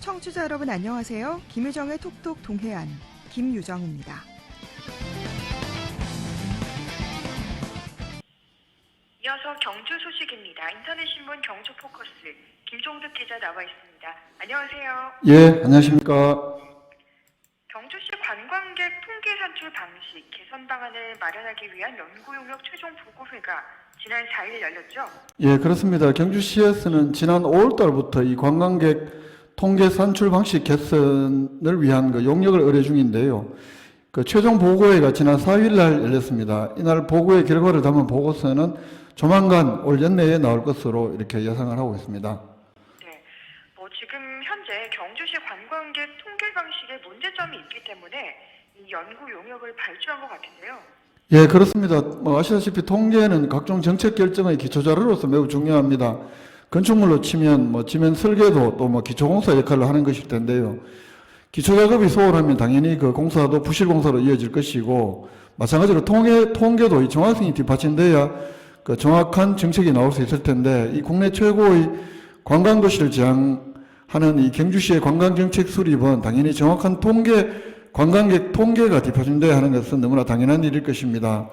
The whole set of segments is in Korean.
청취자 여러분 안녕하세요. 김유정의 톡톡 동해안 김유정입니다. 이어서 경주 소식입니다. 인터넷신문 경주포커스 김종득 기자 나와 있습니다. 안녕하세요. 예, 안녕하십니까. 경주시 관광객 통계 산출 방식 개선 방안을 마련하기 위한 연구용역 최종 보고회가 지난 4일 열렸죠? 예, 그렇습니다. 경주시에서는 지난 5월 달부터 이 관광객 통계 산출 방식 개선을 위한 용역을 의뢰 중인데요. 최종 보고회가 지난 4일 날 열렸습니다. 이날 보고회 결과를 담은 보고서는 조만간 올 연내에 나올 것으로 이렇게 예상을 하고 있습니다. 네, 지금 현재 경주시 관광객 통계 방식에 문제점이 있기 때문에 이 연구 용역을 발주한 것 같은데요. 예, 그렇습니다. 아시다시피 통계는 각종 정책 결정의 기초 자료로서 매우 중요합니다. 건축물로 치면 지면 설계도 또 기초공사 역할을 하는 것일 텐데요. 기초 작업이 소홀하면 당연히 그 공사도 부실 공사로 이어질 것이고, 마찬가지로 통계도 이 정확성이 뒷받침돼야 그 정확한 정책이 나올 수 있을 텐데, 이 국내 최고의 관광도시를 지향하는 이 경주시의 관광정책 수립은 당연히 정확한 관광객 통계가 뒷받침돼야 하는 것은 너무나 당연한 일일 것입니다.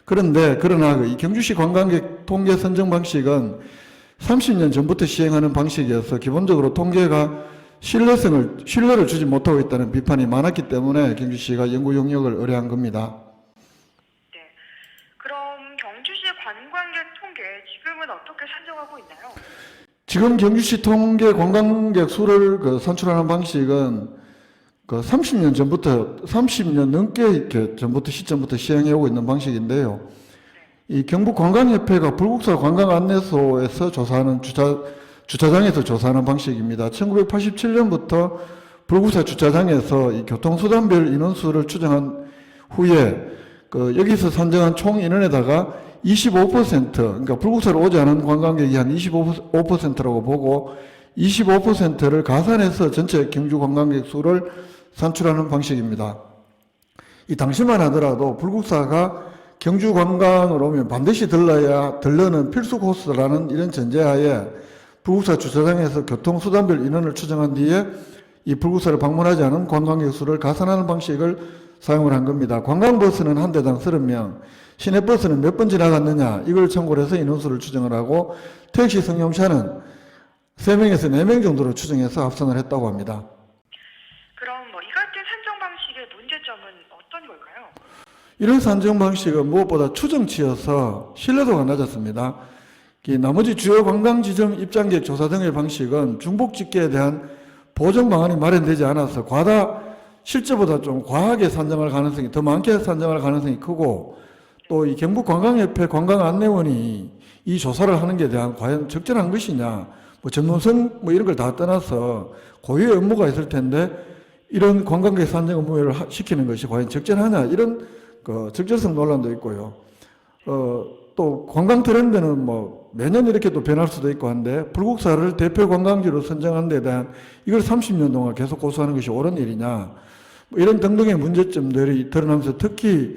그러나 이 경주시 관광객 통계 선정 방식은 30년 전부터 시행하는 방식이어서 기본적으로 통계가 신뢰를 주지 못하고 있다는 비판이 많았기 때문에 경주시가 연구 용역을 의뢰한 겁니다. 네, 그럼 경주시의 관광객 통계 지금은 어떻게 산정하고 있나요? 지금 경주시 통계 관광객 수를 산출하는 방식은 30년 넘게 전부터 시점부터 시행해 오고 있는 방식인데요. 이 경북관광협회가 불국사 관광안내소에서 조사하는 주차장에서 조사하는 방식입니다. 1987년부터 불국사 주차장에서 이 교통수단별 인원수를 추정한 후에 여기서 산정한 총 인원에다가 25%, 그러니까 불국사로 오지 않은 관광객이 한 25%라고 보고 25%를 가산해서 전체 경주 관광객 수를 산출하는 방식입니다. 이 당시만 하더라도 불국사가 경주 관광으로 오면 반드시 들러는 필수 코스라는 이런 전제하에 불국사 주차장에서 교통수단별 인원을 추정한 뒤에 이 불국사를 방문하지 않은 관광객 수를 가산하는 방식을 사용을 한 겁니다. 관광버스는 한 대당 30명, 시내버스는 몇 번 지나갔느냐 이걸 참고를 해서 인원수를 추정을 하고 택시 승용차는 3명에서 4명 정도로 추정해서 합산을 했다고 합니다. 그럼 이 같은 산정 방식의 문제점은 어떤 걸까요? 이런 산정 방식은 무엇보다 추정치여서 신뢰도가 낮았습니다. 나머지 주요 관광지점 입장객 조사 등의 방식은 중복집계에 대한 보정 방안이 마련되지 않아서 실제보다 좀 과하게 산정할 가능성이 더 많게 산정할 가능성이 크고, 또 이 경북관광협회 관광안내원이 이 조사를 하는 게 대한 과연 적절한 것이냐, 전문성 이런 걸 다 떠나서 고유의 업무가 있을 텐데 이런 관광객 산정 업무를 시키는 것이 과연 적절하냐, 이런 적절성 논란도 있고요. 또 관광 트렌드는 매년 이렇게 또 변할 수도 있고 한데, 불국사를 대표 관광지로 선정하는 데 대한 이걸 30년 동안 계속 고수하는 것이 옳은 일이냐, 이런 등등의 문제점들이 드러나면서 특히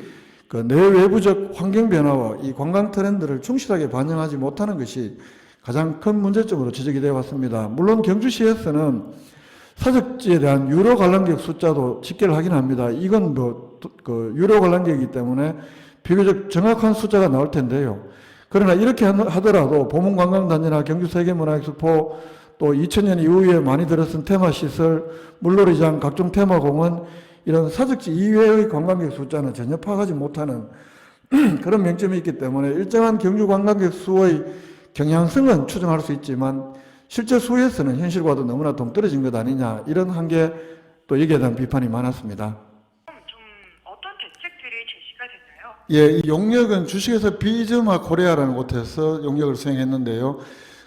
내외부적 환경 변화와 이 관광 트렌드를 충실하게 반영하지 못하는 것이 가장 큰 문제점으로 지적이 되어 왔습니다. 물론 경주시에서는 사적지에 대한 유료 관람객 숫자도 집계를 하긴 합니다. 이건 유료 관람객이기 때문에 비교적 정확한 숫자가 나올 텐데요. 그러나 이렇게 하더라도 보문관광단지나 경주세계문화엑스포, 또 2000년 이후에 많이 들어선 테마시설, 물놀이장, 각종 테마공원, 이런 사적지 이외의 관광객 숫자는 전혀 파악하지 못하는 그런 명점이 있기 때문에 일정한 경주 관광객 수의 경향성은 추정할 수 있지만 실제 수에서는 현실과도 너무나 동떨어진 것 아니냐, 이런 한계, 또 여기에 대한 비판이 많았습니다. 좀 어떤 대책들이 제시가 됐나요? 예, 이 용역은 주식회사 비즈마 코리아라는 곳에서 용역을 수행했는데요.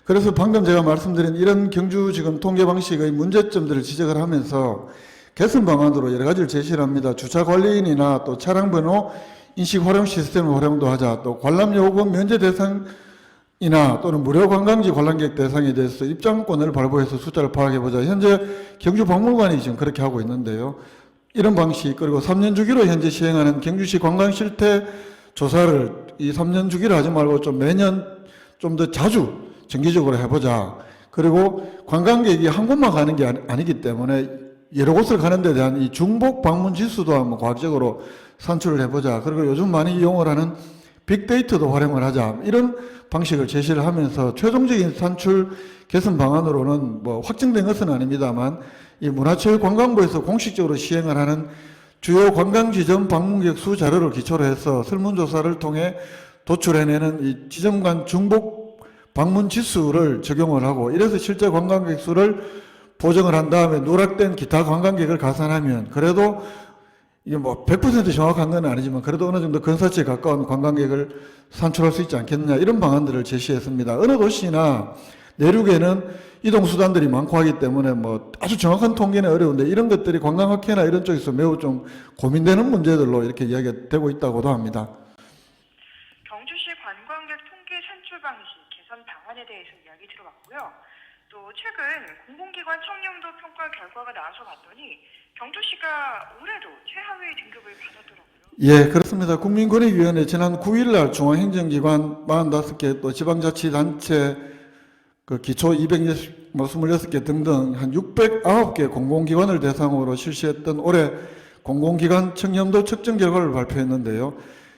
그래서 방금 제가 말씀드린 이런 경주 지금 통계 방식의 문제점들을 지적을 하면서 개선 방안으로 여러 가지를 제시를 합니다. 주차 관리인이나 또 차량 번호 인식 활용 시스템을 활용도 하자, 또 관람 요금 면제 대상이나 또는 무료 관광지 관람객 대상에 대해서 입장권을 발부해서 숫자를 파악해보자. 현재 경주박물관이 지금 그렇게 하고 있는데요. 이런 방식, 그리고 3년 주기로 현재 시행하는 경주시 관광 실태 조사를 이 3년 주기로 하지 말고 좀 매년 좀 더 자주 정기적으로 해보자. 그리고 관광객이 한 곳만 가는 게 아니기 때문에 여러 곳을 가는 데 대한 이 중복 방문 지수도 한번 과학적으로 산출을 해보자. 그리고 요즘 많이 이용을 하는 빅데이터도 활용을 하자. 이런 방식을 제시를 하면서 최종적인 산출 개선 방안으로는 뭐 확정된 것은 아닙니다만 이 문화체육관광부에서 공식적으로 시행을 하는 주요 관광지점 방문객 수 자료를 기초로 해서 설문조사를 통해 도출해내는 이 지점 간 중복 방문 지수를 적용을 하고, 이래서 실제 관광객 수를 보정을 한 다음에 누락된 기타 관광객을 가산하면 그래도 이게 뭐 100% 정확한 건 아니지만 그래도 어느 정도 근사치에 가까운 관광객을 산출할 수 있지 않겠느냐, 이런 방안들을 제시했습니다. 어느 도시나 내륙에는 이동수단들이 많고 하기 때문에 뭐 아주 정확한 통계는 어려운데 이런 것들이 관광학회나 이런 쪽에서 매우 좀 고민되는 문제들로 이렇게 이야기가 되고 있다고도 합니다. 경주시 관광객 통계 산출 방식 개선 방안에 대해서 이야기 들어봤고요. 또 최근 공공기관 청렴도 평가 결과가 나와서 봤더니 경주시가 올해도 최하위 등급을 받았더라고요. 예, 그렇습니다. 국민권익위원회 지난 9일 날 중앙행정기관 45개 또 지방자치단체 그 기초 226개 등등 한 609개 공공기관을 대상으로 실시했던 올해 공공기관 청렴도 측정 결과를 발표했는데요.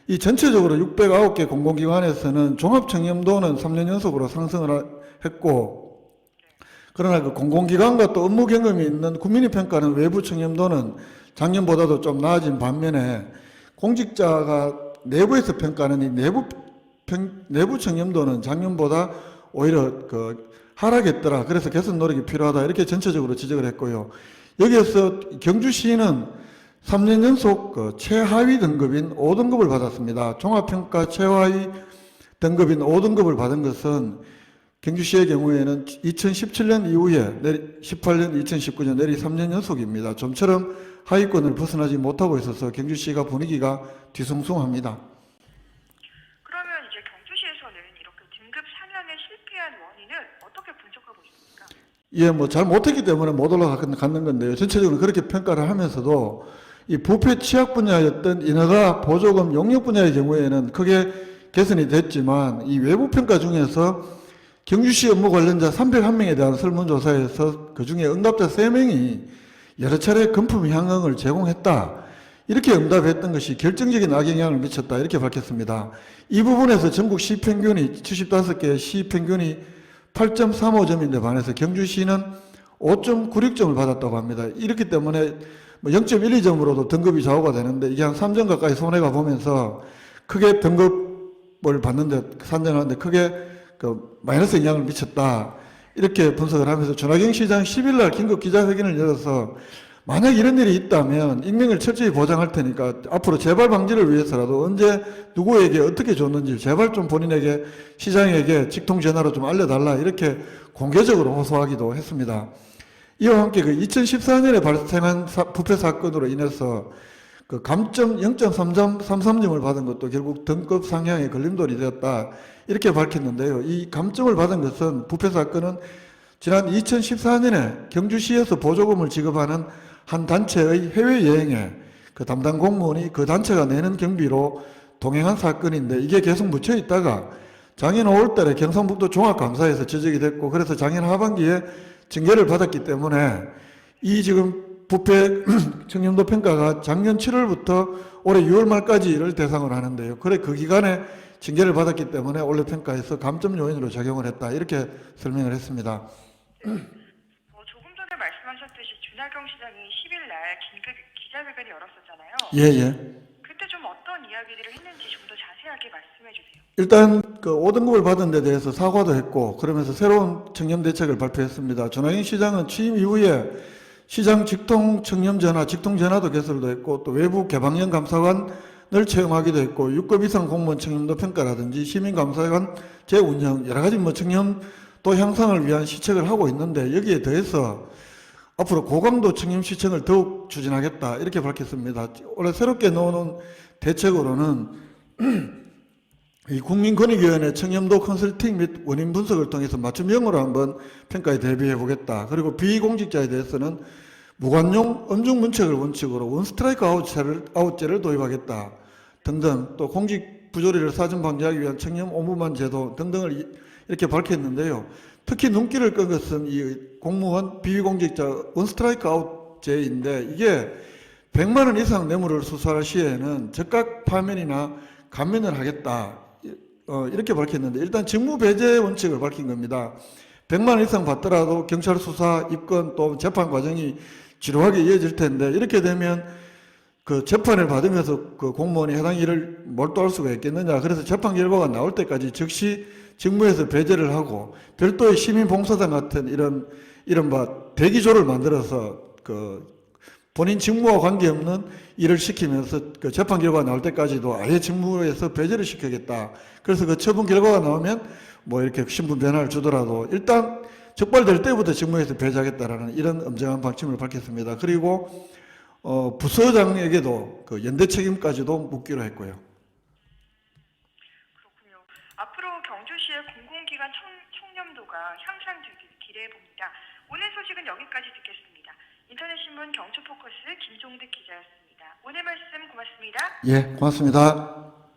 이 전체적으로 609개 공공기관에서는 종합청렴도는 3년 연속으로 상승을 했고, 그러나 그 공공기관과 또 업무 경험이 있는 국민이 평가하는 외부 청렴도는 작년보다도 좀 나아진 반면에 공직자가 내부에서 평가하는 이 내부 청렴도는 작년보다 오히려 그 하락했더라. 그래서 개선 노력이 필요하다. 이렇게 전체적으로 지적을 했고요. 여기에서 경주시는 3년 연속 그 최하위 등급인 5등급을 받았습니다. 종합평가 최하위 등급인 5등급을 받은 것은 경주시의 경우에는 2017년 이후에 18년, 2019년 내리 3년 연속입니다. 좀처럼 하위권을 벗어나지 못하고 있어서 경주시가 분위기가 뒤숭숭합니다. 그러면 이제 경주시에서는 이렇게 등급 상향에 실패한 원인을 어떻게 분석하고 있습니까? 예, 뭐 잘 못했기 때문에 못 올라갔는 건데요. 전체적으로 그렇게 평가를 하면서도 이 부패 취약 분야였던 인허가, 보조금, 용역 분야의 경우에는 크게 개선이 됐지만 이 외부 평가 중에서 경주시 업무 관련자 301명에 대한 설문조사에서 그중에 응답자 3명이 여러 차례 금품 향응을 제공했다. 이렇게 응답했던 것이 결정적인 악영향을 미쳤다. 이렇게 밝혔습니다. 이 부분에서 전국 시평균이 75개의 시평균이 8.35점인데 반해서 경주시는 5.96점을 받았다고 합니다. 이렇기 때문에 0.12점으로도 등급이 좌우가 되는데 이게 한 3점 가까이 손해가 보면서 크게 등급을 받는데 산정하는데 크게 그 마이너스 영향을 미쳤다. 이렇게 분석을 하면서 전화경 시장 10일 날 긴급 기자회견을 열어서 만약 이런 일이 있다면 익명을 철저히 보장할 테니까 앞으로 재발 방지를 위해서라도 언제 누구에게 어떻게 줬는지 제발 좀 본인에게 시장에게 직통 전화로 좀 알려달라. 이렇게 공개적으로 호소하기도 했습니다. 이와 함께 그 2014년에 발생한 부패 사건으로 인해서 그 감점 0.33점을 받은 것도 결국 등급 상향의 걸림돌이 되었다. 이렇게 밝혔는데요. 이 감점을 받은 것은 부패 사건은 지난 2014년에 경주시에서 보조금을 지급하는 한 단체의 해외여행에 그 담당 공무원이 그 단체가 내는 경비로 동행한 사건인데 이게 계속 묻혀 있다가 작년 5월 달에 경상북도 종합감사에서 지적이 됐고 그래서 작년 하반기에 징계를 받았기 때문에 이 지금 부패 청렴도 평가가 작년 7월부터 올해 6월 말까지를 대상으로 하는데요. 그래 그 기간에 징계를 받았기 때문에 올해 평가에서 감점 요인으로 작용을 했다. 이렇게 설명을 했습니다. 조금 전에 말씀하셨듯이 준하경 시장이 10일 날 긴급 기자회견을 열었었잖아요. 예. 그때 좀 어떤 이야기들을 했는지 좀 더 자세하게 말씀해 주세요. 일단 그 5등급을 받은 데 대해서 사과도 했고 그러면서 새로운 청렴 대책을 발표했습니다. 준하경 시장은 취임 이후에 시장 직통 청렴 전화, 직통 전화도 개설도 했고 또 외부 개방형 감사관을 채용하기도 했고 6급 이상 공무원 청렴도 평가라든지 시민감사관 재운영 여러 가지 뭐 청렴도 향상을 위한 시책을 하고 있는데 여기에 더해서 앞으로 고강도 청렴 시청을 더욱 추진하겠다 이렇게 밝혔습니다. 올해 새롭게 나오는 대책으로는 이 국민권익위원회 청렴도 컨설팅 및 원인 분석을 통해서 맞춤형으로 한번 평가에 대비해 보겠다. 그리고 비공직자에 대해서는 무관용 엄중 문책을 원칙으로 원스트라이크 아웃제를 도입하겠다. 등등 또 공직 부조리를 사전 방지하기 위한 청렴 옴부만 제도 등등을 이렇게 밝혔는데요. 특히 눈길을 끈 것은 이 공무원 비위공직자 원스트라이크 아웃제인데 이게 100만 원 이상 뇌물을 수수할 시에는 즉각 파면이나 감면을 하겠다. 이렇게 밝혔는데 일단 직무 배제 원칙을 밝힌 겁니다. 100만 원 이상 받더라도 경찰 수사, 입건 또 재판 과정이 지루하게 이어질 텐데 이렇게 되면 그 재판을 받으면서 그 공무원이 해당 일을 몰두할 수가 있겠느냐. 그래서 재판 결과가 나올 때까지 즉시 직무에서 배제를 하고 별도의 시민봉사단 같은 이른바 대기조를 만들어서 그 본인 직무와 관계없는 일을 시키면서 그 재판 결과가 나올 때까지도 아예 직무에서 배제를 시키겠다. 그래서 그 처분 결과가 나오면 뭐 이렇게 신분 변화를 주더라도 일단 적발될 때부터 직무에서 배제하겠다라는 이런 엄정한 방침을 밝혔습니다. 그리고 부서장에게도 그 연대 책임까지도 묻기로 했고요. 그렇군요. 앞으로 경주시의 공공기관 청렴도가 향상되길 기대해 봅니다. 오늘 소식은 여기까지 듣겠습니다. 인터넷신문 경주포커스 김종득 기자였습니다. 오늘 말씀 고맙습니다. 예, 고맙습니다.